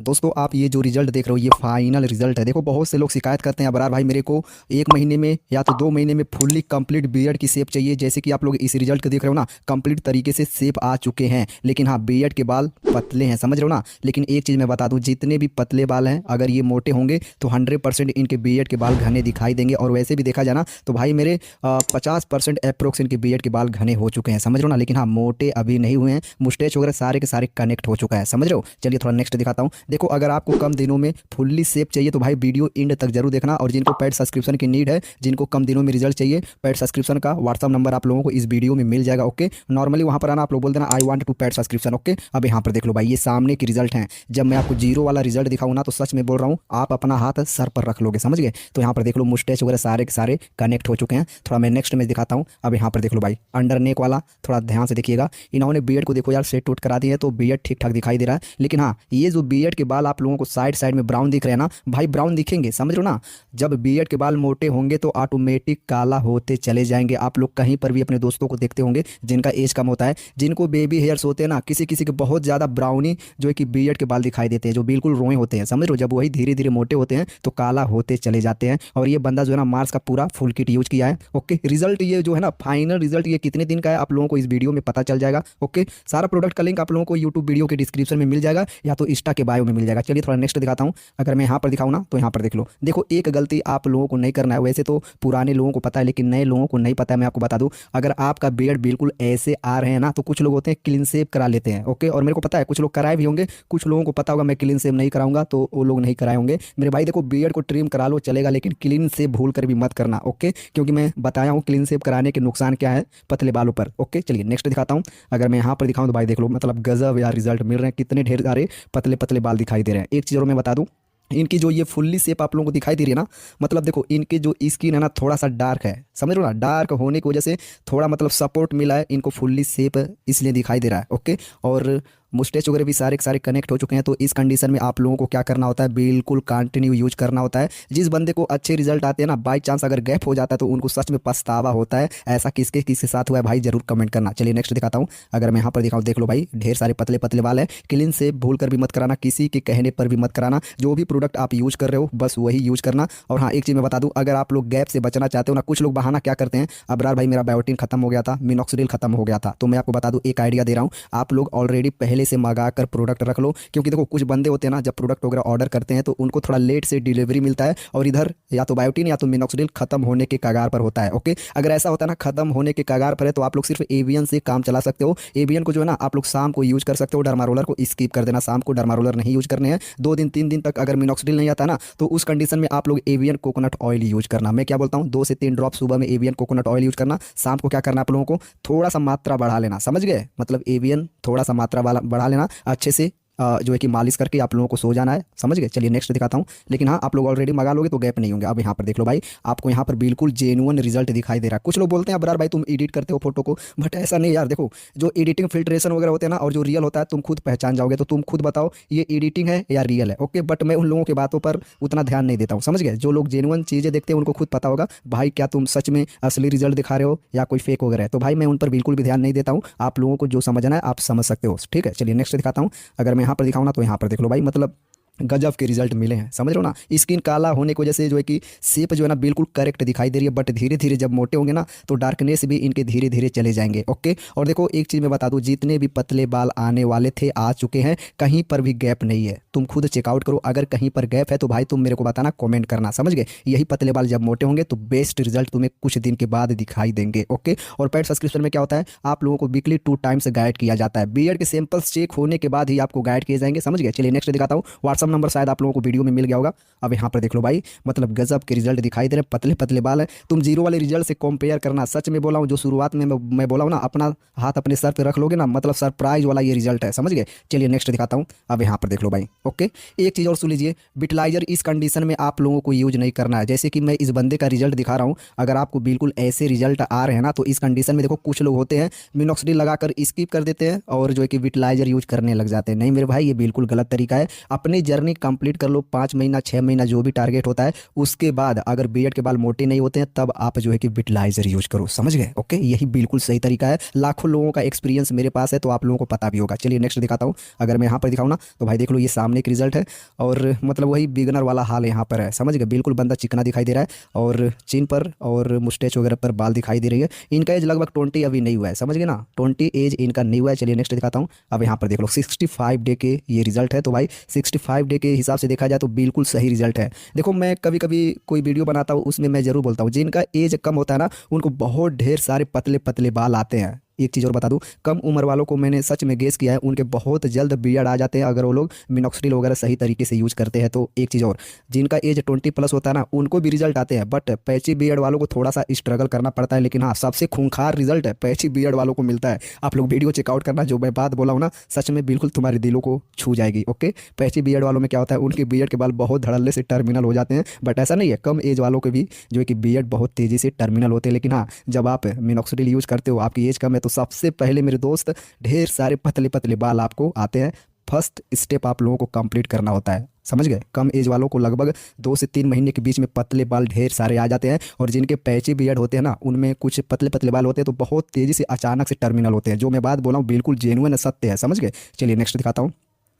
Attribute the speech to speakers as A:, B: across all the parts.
A: दोस्तों आप ये जो रिजल्ट देख रहे हो ये फाइनल रिजल्ट है। देखो बहुत से लोग शिकायत करते हैं अबरार भाई मेरे को 1 महीने में या तो 2 महीने में फुल्ली कंप्लीट बियर्ड की शेप चाहिए। जैसे कि आप लोग इस रिजल्ट को देख रहे हो ना, कंप्लीट तरीके से शेप आ चुके हैं। लेकिन हाँ, बियर्ड के बाल पतले हैं, समझ रहे हो ना। लेकिन एक चीज़ मैं बता दूं, जितने भी पतले बाल हैं अगर ये मोटे होंगे तो 100% इनके बियर्ड के बाल घने दिखाई देंगे। और वैसे भी देखा जाना तो भाई मेरे 50% अप्रोक्स इनके बियर्ड के बाल घने हो चुके हैं, समझ रहे हो ना। लेकिन हाँ, मोटे अभी नहीं हुए हैं। मुस्टैच वगैरह सारे के सारे कनेक्ट हो चुका है, समझ रहे हो। चलिए थोड़ा नेक्स्ट दिखाता हूँ। देखो अगर आपको कम दिनों में फुल्ली शेप चाहिए तो भाई वीडियो एंड तक जरूर देखना। और जिनको पेड सब्सक्रिप्शन की नीड है, जिनको कम दिनों में रिजल्ट चाहिए, पेड सब्सक्रिप्शन का व्हाट्सअप नंबर आप लोगों को इस वीडियो में मिल जाएगा। ओके, नॉर्मली वहां पर आना, आप लोग बोल देना I want to paid subscription. Okay, अब यहाँ पर देख लो भाई, ये सामने की रिजल्ट है। जब मैं आपको जीरो वाला रिजल्ट दिखाऊँ ना तो सच में बोल रहा हूँ, आप अपना हाथ सर पर रख लोगे, समझ गए। तो यहाँ पर देख लो मुस्टैच वगैरह सारे के सारे कनेक्ट हो चुके हैं। थोड़ा मैं नेक्स्ट में दिखाता हूँ। अब यहाँ पर देख लो भाई, अंडर नेक वाला थोड़ा ध्यान से देखिएगा। इन्होंने बियर्ड को देखो यार सेट टूट करा दिया है, तो बियर्ड ठीक ठाक दिखाई दे रहा है। लेकिन हाँ, ये जो बियर्ड के बाल आप लोगों को साइड साइड में ब्राउन दिख रहे हैं ना भाई, ब्राउन दिखेंगे, समझ लो ना। जब बियर्ड के बाल मोटे होंगे तो ऑटोमेटिक काला होते चले जाएंगे। आप लोग कहीं पर भी अपने दोस्तों को देखते होंगे जिनका एज कम होता है, जिनको बेबी हेयर्स होते हैं ना, किसी किसी के बहुत ज़्यादा ब्राउनी जो है कि बियर्ड के बाल दिखाई देते हैं, जो बिल्कुल रोए होते हैं, समझ लो। जब वही धीरे धीरे मोटे होते हैं तो काला होते चले जाते हैं। और ये बंदा जो है ना मार्स का पूरा फुल किट यूज किया है। ओके, रिजल्ट ये जो है ना फाइनल रिजल्ट ये कितने दिन का है आप लोगों को इस वीडियो में पता चल जाएगा। ओके, सारा प्रोडक्ट का लिंक आप लोगों को यूट्यूब वीडियो के डिस्क्रिप्शन में मिल जाएगा या तो इंस्टा के बायो में मिल जाएगा। चलिए थोड़ा नेक्स्ट दिखाता हूँ। अगर मैं यहाँ पर दिखाऊँ ना तो यहाँ पर देख लो। देखो एक गलती आप लोगों को नहीं करना है, वैसे तो पुराने लोगों को पता है लेकिन नए लोगों को नहीं पता है। मैं आपको बता दूं, अगर आपका बियर्ड बिल्कुल ऐसे आ रहे हैं ना तो कुछ लोग होते हैं क्लीन शेव करा लेते हैं। ओके, और मेरे को पता है कुछ लोग कराए भी होंगे, कुछ लोगों को पता होगा मैं क्लीन शेव नहीं कराऊंगा तो वो लोग नहीं कराए होंगे। मेरे भाई देखो, बियर्ड को ट्रिम करा लो चलेगा, लेकिन क्लीन शेव भूल कर भी मत करना। ओके, क्योंकि मैं बताया हूँ क्लीन शेव कराने के नुकसान क्या है पतले बालों पर। ओके, चलिए नेक्स्ट दिखाता हूँ। अगर मैं यहाँ पर दिखाऊँ तो भाई देख लो, मतलब गजब यार रिजल्ट मिल रहे हैं। कितने ढेर सारे पतले पतले बाल दिखाई दे रहे हैं। एक चीज़ और मैं बता दूं, इनकी जो ये फुल्ली शेप आप लोगों को दिखाई दे रही है ना, मतलब देखो इनके जो स्किन है ना थोड़ा सा डार्क है, समझ लो ना। डार्क होने की वजह से थोड़ा मतलब सपोर्ट मिला है इनको, फुल्ली शेप इसलिए दिखाई दे रहा है। ओके, और मुस्टैच वगैरह भी सारे के सारे कनेक्ट हो चुके हैं। तो इस कंडीशन में आप लोगों को क्या करना होता है, बिल्कुल कंटिन्यू यूज करना होता है। जिस बंदे को अच्छे रिजल्ट आते हैं ना, बाई चांस अगर गैप हो जाता है तो उनको सच में पछतावा होता है। ऐसा किसके किसके साथ हुआ है भाई, जरूर कमेंट करना। चलिए नेक्स्ट दिखाता हूँ। अगर मैं यहाँ पर दिखाऊँ, देख लो भाई ढेर सारे पतले पतले बाल है। क्लीन से भूल कर भी मत कराना, किसी के कहने पर भी मत कराना। जो भी प्रोडक्ट आप यूज कर रहे हो बस वही यूज करना। और हाँ, एक चीज़ मैं बता दूँ, अगर आप लोग गैप से बचना चाहते हो ना, कुछ लोग बहाना क्या करते हैं, अबरार भाई मेरा बायोटिन खत्म हो गया था, मिनॉक्सिडिल खत्म हो गया था। तो मैं आपको बता दूँ, एक आइडिया दे रहा हूँ, आप लोग ऑलरेडी पहले से मंगा कर प्रोडक्ट रख लो। क्योंकि देखो कुछ बंदे होते हैं ना, जब प्रोडक्ट वगैरह ऑर्डर करते हैं तो उनको थोड़ा लेट से डिलीवरी मिलता है और इधर या तो बायोटिन या तो मिनॉक्सिडिल खत्म होने के कगार पर होता है। ओके, अगर ऐसा होता है ना खत्म होने के कगार पर है तो आप लोग सिर्फ एवियन से काम चला सकते हो। एवियन को जो है ना आप लोग शाम को यूज कर सकते हो, डर्मारोलर को स्किप कर देना, शाम को डर्मारोलर नहीं यूज करने हैं। 2 दिन 3 दिन तक अगर मिनॉक्सिडिल नहीं आता ना तो उस कंडीशन में आप लोग एवियन कोकोनट ऑयल यूज करना। मैं क्या बोलता हूँ, 2 से 3 ड्रॉप सुबह में एवियन कोकोनट ऑयल यूज करना। शाम को क्या करना आप लोगों को, थोड़ा सा मात्रा बढ़ा लेना, समझ गए। मतलब एवियन थोड़ा सा मात्रा वाला बढ़ा लेना, अच्छे से जो है कि मालिश करके आप लोगों को सो जाना है, समझ गए। चलिए नेक्स्ट दिखाता हूँ। लेकिन हाँ, आप लोग ऑलरेडी मंगा लोगे तो गैप नहीं होंगे। अब यहाँ पर देख लो भाई, आपको यहाँ पर बिल्कुल जेन्युइन रिजल्ट दिखाई दे रहा है। कुछ लोग बोलते हैं अबरार भाई तुम एडिट करते हो फोटो को, बट ऐसा नहीं यार। देखो जो एडिटिंग फिल्ट्रेशन वगैरह होते हैं ना और जो रियल होता है तुम खुद पहचान जाओगे। तो तुम खुद बताओ ये एडिटिंग है या रियल है। ओके, बट मैं उन लोगों की बातों पर उतना ध्यान नहीं देता हूँ, समझ गए। जो लोग जेन्युइन चीज़ें देखते हैं उनको खुद पता होगा भाई क्या तुम सच में असली रिजल्ट दिखा रहे हो या कोई फेक वगैरह है। तो भाई मैं उन पर बिल्कुल भी ध्यान नहीं देता हूँ। आप लोगों को जो समझना है आप समझ सकते हो, ठीक है। चलिए नेक्स्ट दिखाता हूँ। अगर मैं यहाँ पर दिखाऊँ ना तो यहाँ पर देख लो भाई, मतलब गजब के रिजल्ट मिले हैं, समझ रहे हो ना। स्किन काला होने की वजह से जो है कि शेप जो है ना बिल्कुल करेक्ट दिखाई दे रही है। बट धीरे धीरे जब मोटे होंगे ना तो डार्कनेस भी इनके धीरे धीरे चले जाएंगे। ओके, और देखो एक चीज़ मैं बता दूं, जितने भी पतले बाल आने वाले थे आ चुके हैं, कहीं पर भी गैप नहीं है। तुम खुद चेकआउट करो, अगर कहीं पर गैप है तो भाई तुम मेरे को बताना, कॉमेंट करना, समझ गए। यही पतले बाल जब मोटे होंगे तो बेस्ट रिजल्ट तुम्हें कुछ दिन के बाद दिखाई देंगे। ओके, और पेड सब्सक्रिप्शन में क्या होता है, आप लोगों को वीकली 2 टाइम्स गाइड किया जाता है। बियर्ड के सैंपल्स चेक होने के बाद ही आपको गाइड किए जाएंगे, समझ गए। चलिए नेक्स्ट दिखाता हूँ। व्हाट्सअप नंबर शायद आप लोगों को वीडियो में मिल गया होगा। अब यहाँ पर देख लो भाई, मतलब गजब के रिजल्ट दिखाई दे रहे हैं। पतले पतले बाल है। तुम जीरो वाले रिजल्ट से कंपेयर करना, सच में बोला हूँ, जो शुरुआत में मैं बोला हूँ ना, अपना हाथ अपने सर पे रख लोगे ना, मतलब सरप्राइज वाला ये रिजल्ट है, समझ गए। चलिए नेक्स्ट दिखाता हूँ। अब यहाँ पर देख लो भाई। ओके, एक चीज़ और सुन लीजिए, विटिलाइजर इस कंडीशन में आप लोगों को यूज नहीं करना है। जैसे कि मैं इस बंदे का रिजल्ट दिखा रहा हूँ, अगर आपको बिल्कुल ऐसे रिजल्ट आ रहे हैं ना तो इस कंडीशन में देखो कुछ लोग होते हैं मिनॉक्सिडिल लगाकर स्किप कर देते हैं और जो है कि विटिलाइजर यूज करने लग जाते हैं। नहीं मेरे भाई, ये बिल्कुल गलत तरीका है। अपने जर्नी कंप्लीट कर लो, 5 महीना 6 महीना जो भी टारगेट होता है, उसके बाद अगर बियर्ड के बाल मोटे नहीं होते हैं तब आप जो है कि विटलाइजर यूज करो, समझ गए। ओके, यही बिल्कुल सही तरीका है। लाखों लोगों का एक्सपीरियंस मेरे पास है तो आप लोगों को पता भी होगा। चलिए नेक्स्ट दिखाता हूँ। अगर मैं यहाँ पर दिखाऊँ ना तो भाई देख लो, ये सामने एक रिजल्ट है और मतलब वही बिगनर वाला हाल यहाँ पर है, समझ गए। बिल्कुल बंदा चिकना दिखाई दे रहा है और चिन पर और मुस्टेच वगैरह पर बाल दिखाई दे रही है। इनका एज लगभग 20 अभी नहीं हुआ है, समझ गए ना, 20 एज इनका नहीं हुआ है। चलिए नेक्स्ट दिखाता हूँ। अब यहाँ पर देख लो 65 डे के ये रिजल्ट है। तो भाई 65 डे के हिसाब से देखा जाए तो बिल्कुल सही रिजल्ट है। देखो मैं कभी कभी कोई वीडियो बनाता हूँ उसमें मैं ज़रूर बोलता हूँ जिनका एज कम होता है ना उनको बहुत ढेर सारे पतले पतले बाल आते हैं। एक चीज़ और बता दूं, कम उम्र वालों को मैंने सच में गेस किया है उनके बहुत जल्द बियर्ड आ जाते हैं अगर वो लोग मिनॉक्सिडिल वगैरह सही तरीके से यूज करते हैं। तो एक चीज़ और, जिनका एज 20 प्लस होता है ना उनको भी रिजल्ट आते हैं, बट पैची बियर्ड वालों को थोड़ा सा स्ट्रगल करना पड़ता है। लेकिन हाँ, सबसे खूंखार रिजल्ट है पैची बियर्ड वालों को मिलता है। आप लोग वीडियो चेकआउट करना, जो मैं बात बोला हूँ ना सच में बिल्कुल तुम्हारे दिलों को छू जाएगी। ओके, पैची बियर्ड वालों में क्या होता है, उनके बियर्ड के बाल बहुत धड़ल्ले से टर्मिनल हो जाते हैं, बट ऐसा नहीं है, कम एज वालों के भी जो है कि बियर्ड बहुत तेज़ी से टर्मिनल होते हैं। लेकिन हाँ, जब आप मिनॉक्सिडिल यूज करते हो, आपकी एज कम है, तो सबसे पहले मेरे दोस्त ढेर सारे पतले पतले बाल आपको आते हैं। फर्स्ट स्टेप आप लोगों को कंप्लीट करना होता है, समझ गए। कम एज वालों को लगभग 2 से 3 महीने के बीच में पतले बाल ढेर सारे आ जाते हैं और जिनके पैची बियर्ड होते हैं ना उनमें कुछ पतले पतले बाल होते हैं तो बहुत तेज़ी से अचानक से टर्मिनल होते हैं। जो मैं बात बोला हूँ बिल्कुल जेन्युइन सत्य है, समझ गए। चलिए नेक्स्ट दिखाता हूँ।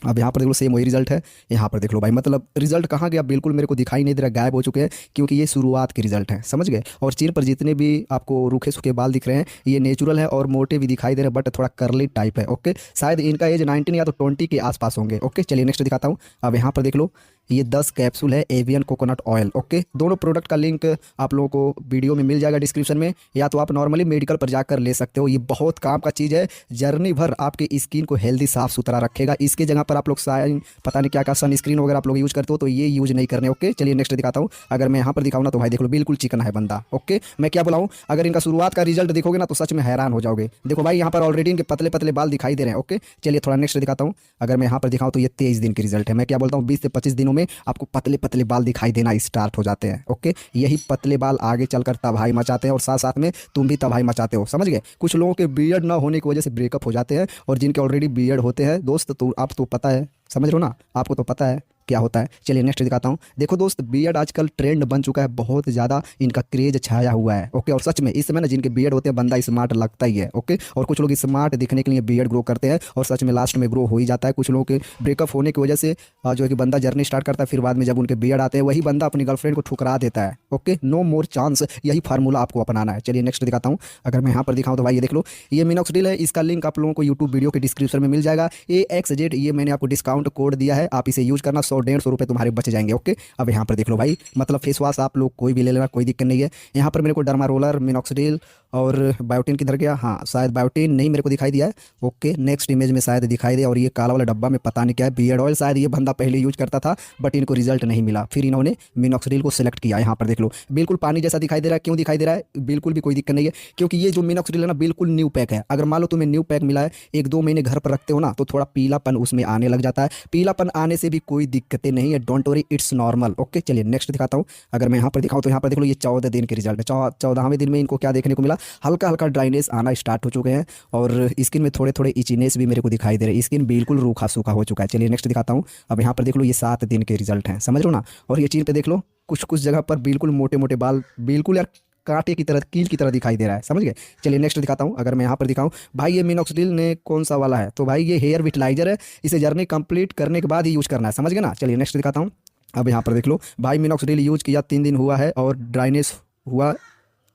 A: अब यहाँ पर देख लो सेम वही रिजल्ट है। यहाँ पर देख लो भाई, मतलब रिजल्ट कहाँ गया बिल्कुल मेरे को दिखाई नहीं दे रहा, गायब हो चुके हैं, क्योंकि ये शुरुआत के रिजल्ट हैं, समझ गए। और चीन पर जितने भी आपको रूखे सूखे बाल दिख रहे हैं ये नेचुरल है और मोटे भी दिखाई दे रहे हैं, बट थोड़ा कर्ली टाइप है। ओके, शायद इनका एज 19 या तो 20 के आसपास होंगे। ओके, चलिए नेक्स्ट दिखाता हूँ। अब यहाँ पर देख लो, ये 10 कैप्सूल है एवियन कोकोनट ऑयल। ओके, दोनों प्रोडक्ट का लिंक आप लोगों को वीडियो में मिल जाएगा डिस्क्रिप्शन में, या तो आप नॉर्मली मेडिकल पर जाकर ले सकते हो। ये बहुत काम का चीज़ है, जर्नी भर आपके स्किन को हेल्दी साफ सुथरा रखेगा। इसके जगह पर आप लोग साइन पता नहीं क्या क्या सनस्क्रीन वगैरह आप लोग यूज करते हो तो ये यूज नहीं करने। ओके, चलिए नेक्स्ट दिखाता हूँ। अगर मैं यहाँ पर दिखाऊँ ना तो भाई देख लो बिल्कुल चिकन है बंदा। ओके, मैं क्या बोला हूँ, अगर इनका शुरुआत का रिजल्ट देखोगे ना तो सच में हैरान हो जाओगे। देखो भाई यहाँ पर ऑलरेडी इनके पतले पतले बाल दिखाई दे रहे हैं। ओके, चलिए थोड़ा नेक्स्ट दिखाता हूँ। अगर मैं यहाँ पर दिखाऊँ तो ये 23 दिन की रिजल्ट है। मैं क्या बोलता हूँ, 20 से 25 दिनों में आपको पतले पतले बाल दिखाई देना स्टार्ट हो जाते हैं। ओके, यही पतले बाल आगे चलकर तबाही मचाते हैं और साथ साथ में तुम भी तबाही मचाते हो, समझ गए। कुछ लोगों के बियर्ड ना होने की वजह से ब्रेकअप हो जाते हैं और जिनके ऑलरेडी बियर्ड होते हैं दोस्त, तो आप तो पता है, समझ रहे हो ना, आपको तो पता है क्या होता है। चलिए नेक्स्ट दिखाता हूँ। देखो दोस्त, बियर्ड आजकल ट्रेंड बन चुका है, बहुत ज़्यादा इनका क्रेज छाया हुआ है। ओके, और सच में इस समय ना जिनके बियर्ड होते हैं बंदा स्मार्ट लगता ही है। ओके, और कुछ लोग स्मार्ट दिखने के लिए बियर्ड ग्रो करते हैं और सच में लास्ट में ग्रो हो ही जाता है। कुछ लोगों के ब्रेकअप होने की वजह से जो है कि बंदा जर्नी स्टार्ट करता है, फिर बाद में जब उनके बियर्ड आते हैं वही बंदा अपनी गर्लफ्रेंड को ठुकरा देता है। ओके, नो मोर चांस, यही फार्मूला आपको अपनाना है। चलिए नेक्स्ट दिखाता हूँ। अगर मैं यहाँ पर दिखाऊँ तो भाई ये देख लो, ये मिनॉक्सिडिल है, इसका लिंक आप लोगों को यूट्यूब वीडियो के डिस्क्रिप्शन में मिल जाएगा। AXZ, ये मैंने आपको डिस्काउंट कोड दिया है, आप इसे यूज करना, 100-150 रुपये तुम्हारे बच जाएंगे। ओके, अब यहाँ पर देख लो भाई, मतलब फेस वॉश आप लोग कोई भी ले लेना, कोई दिक्कत नहीं है। यहाँ पर मेरे को डर्मा रोलर, मिनॉक्सिडिल और बायोटिन किधर गया, हाँ शायद बायोटिन नहीं मेरे को दिखाई दिया है। ओके, नेक्स्ट इमेज में शायद दिखाई दे, और ये काला वाला डब्बा में पता नहीं क्या है, बियर्ड ऑयल, शायद ये बंदा पहले यूज करता था बट इनको रिजल्ट नहीं मिला, फिर इन्होंने मिनॉक्सिडिल को सिलेक्ट किया। यहाँ पर देख लो बिल्कुल पानी जैसा दिखाई दे रहा है, क्यों दिखाई दे रहा है, बिल्कुल भी कोई दिक्कत नहीं है, क्योंकि ये जो मिनॉक्सिडिल है ना बिल्कुल न्यू पैक है। अगर मान लो तुम्हें न्यू पैक मिला है, 1-2 महीने घर पर रखते हो ना तो थोड़ा पीलापन उसमें आने लग जाता है। पीलापन आने से भी कोई दिक्कतें नहीं है, don't worry, it's normal. Okay, चलिए नेक्स्ट दिखाता हूँ। अगर मैं यहाँ पर दिखाऊँ तो यहाँ पर देख लो, ये 14 दिन के रिजल्ट है। 14वें दिन में इनको क्या देखने को मिला, हल्का हल्का ड्राइनेस आना स्टार्ट हो चुके हैं और स्किन में थोड़े थोड़े इचीनेस भी मेरे को दिखाई दे रहे हैं, स्किन बिल्कुल रूखा सूखा हो चुका है। चलिए नेक्स्ट दिखाता हूँ। अब यहाँ पर देख लो, ये 7 दिन के रिजल्ट हैं, समझ लो ना। और ये चीज़ पे देख लो, कुछ कुछ जगह पर बिल्कुल मोटे मोटे बाल, बिल्कुल यार कांटे की तरह, कील की तरह दिखाई दे रहा है, समझ गए। चलिए नेक्स्ट दिखाता हूँ। अगर मैं यहाँ पर दिखाऊँ भाई, ये मिनॉक्सिडिल ने कौन सा वाला है, तो भाई ये हेयर विटलाइजर है, इसे जर्नी कंप्लीट करने के बाद ही यूज करना है, समझ गए ना। चलिए नेक्स्ट दिखाता हूँ। अब यहाँ पर देख लो भाई, मिनॉक्सिडिल यूज किया 3 दिन हुआ है और ड्राइनेस हुआ।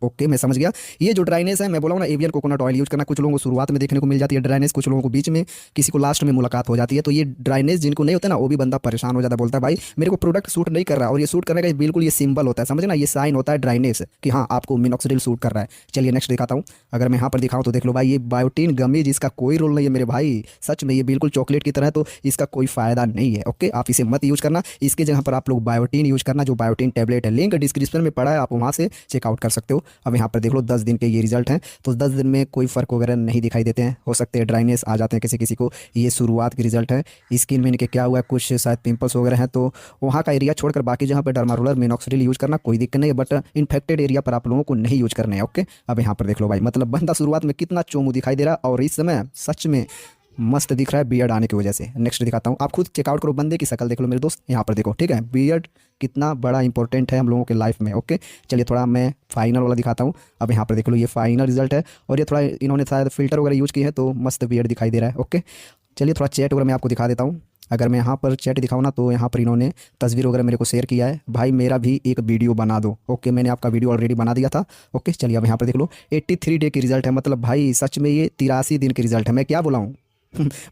A: ओके, मैं समझ गया। ये जो ड्राइनेस है, मैं बोला हूँ ना, एवियन कोकोनट ऑयल यूज करना। कुछ लोगों को शुरुआत में देखने को मिल जाती है ड्राइनेस, कुछ लोगों को बीच में, किसी को लास्ट में मुलाकात हो जाती है। तो ये ड्राइनेस जिनको नहीं होता ना, वो भी बंदा परेशान हो जाता है, बोलता है भाई मेरे को प्रोडक्ट सूट नहीं कर रहा। और ये सूट करने का बिल्कुल ये सिंबल होता है, समझे ना, ये साइन होता है ड्राइनेस कि हाँ आपको मिनॉक्सिडिल सूट कर रहा है। चलिए नेक्स्ट दिखाता हूँ। अगर मैं यहाँ पर दिखाऊँ तो देख लो भाई, ये बायोटिन गमी, जिसका कोई रोल नहीं है मेरे भाई, सच में ये बिल्कुल चॉकलेट की तरह है, तो इसका कोई फायदा नहीं है। ओके, आप इसे मत यूज करना, इसके जगह पर आप लोग बायोटिन यूज करना, जो बायोटिन टैबलेट है, लिंक डिस्क्रिप्शन में पड़ा है, आप वहाँ से चेकआउट कर सकते हो। अब यहाँ पर देख लो 10 दिन के ये रिजल्ट हैं, तो 10 दिन में कोई फर्क वगैरह नहीं दिखाई देते हैं, हो सकते हैं ड्राइनेस आ जाते हैं किसी किसी को। ये शुरुआत के रिजल्ट है। स्किन में इनके क्या हुआ है, कुछ शायद पिंपल्स वगैरह हैं, तो वहाँ का एरिया छोड़कर बाकी जहाँ पर डर्मा रोलर, मिनॉक्सिडिल यूज करना, कोई दिक्कत नहीं है, बट इन्फेक्टेड एरिया पर आप लोगों को नहीं यूज करने हैं। ओके, अब यहाँ पर देख लो भाई, मतलब बंदा शुरुआत में कितना चोमू दिखाई दे रहा है और इस समय सच में मस्त दिख रहा है बियर्ड आने की वजह से। नेक्स्ट दिखाता हूँ, आप खुद चेकआउट करो, बंदे की शक्ल देख लो मेरे दोस्त, यहाँ पर देखो, ठीक है। बियर्ड कितना बड़ा इंपॉर्टेंट है हम लोगों के लाइफ में। ओके, चलिए थोड़ा मैं फाइनल वाला दिखाता हूँ। अब यहाँ पर देख लो, ये फाइनल रिजल्ट है, और ये थोड़ा इन्होंने शायद फिल्टर वगैरह यूज़ किए हैं तो मस्त बियर्ड दिखाई दे रहा है। ओके, चलिए थोड़ा चैट वगैरह मैं आपको दिखा देता हूँ। अगर मैं यहाँ पर चैट दिखाऊँ ना, तो यहाँ पर इन्होंने तस्वीर वगैरह मेरे को शेयर किया है, भाई मेरा भी एक वीडियो बना दो। ओके, मैंने आपका वीडियो ऑलरेडी बना दिया था। ओके, चलिए अब यहाँ पर देख लो, 83 डे की रिजल्ट है, मतलब भाई सच में ये 83 दिन की रिजल्ट है। मैं क्या बोला हूँ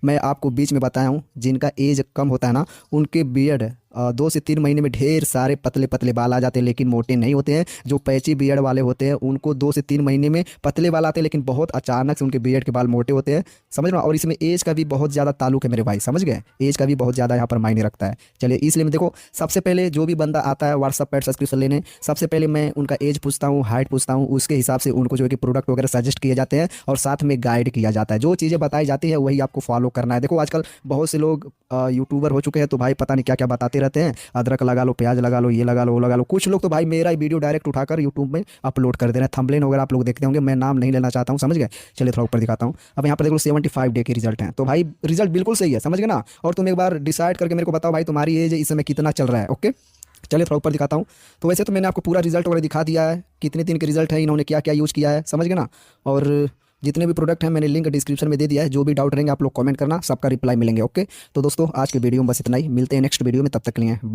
A: मैं आपको बीच में बताया हूँ, जिनका एज कम होता है ना, उनके बियर्ड 2 से 3 महीने में ढेर सारे पतले पतले बाल आ जाते हैं, लेकिन मोटे नहीं होते हैं। जो पैची बियर्ड वाले होते हैं उनको 2 से 3 महीने में पतले बाल आते हैं, लेकिन बहुत अचानक से उनके बियर्ड के बाल मोटे होते हैं, समझ रहे हो। और इसमें एज का भी बहुत ज़्यादा ताल्लुक है मेरे भाई, समझ गए, एज का भी बहुत ज़्यादा यहाँ पर मायने रखता है। चलिए, इसलिए मैं देखो, सबसे पहले जो भी बंदा आता है व्हाट्सअप पर सब्सक्रिप्शन लेने, सबसे पहले मैं उनका एज पूछता हूँ, हाइट पूछता हूँ, उसके हिसाब से उनको जो है कि प्रोडक्ट वगैरह सजेस्ट किए जाते हैं, और साथ में गाइड किया जाता है। जो चीज़ें बताई जाती है वही आपको फॉलो करना है। देखो आजकल बहुत से लोग यूट्यूबर हो चुके हैं, तो भाई पता नहीं क्या क्या बताते रहते हैं, अदरक लगा लो, प्याज लगा लो, ये लगा लो, वो लगा लो। कुछ लोग तो भाई मेरा ही वीडियो डायरेक्ट उठाकर यूट्यूब में अपलोड कर दे रहे हैं, थंबनेल वगैरह आप लोग देखते होंगे, मैं नाम नहीं लेना चाहता हूँ, समझ गए। चलिए थोड़ा ऊपर दिखाता हूँ। अब यहाँ पर देखो 75 डे के रिजल्ट हैं, तो भाई रिजल्ट बिल्कुल सही है, समझ गए ना। और तुम एक बार डिसाइड करके मेरे को बताओ भाई तुम्हारी एज इस समय कितना चल रहा है। ओके, चलिए थोड़ा ऊपर दिखाता हूँ। तो वैसे तो मैंने आपको पूरा रिजल्ट वगैरह दिखा दिया है, कितने दिन के रिजल्ट है, इन्होंने क्या क्या यूज़ किया है, समझ गए ना। और जितने भी प्रोडक्ट हैं मैंने लिंक डिस्क्रिप्शन में दे दिया है, जो भी डाउट रहेंगे आप लोग कमेंट करना, सबका रिप्लाई मिलेंगे। ओके, तो दोस्तों आज के वीडियो में बस इतना ही, मिलते हैं नेक्स्ट वीडियो में, तब तक के लिए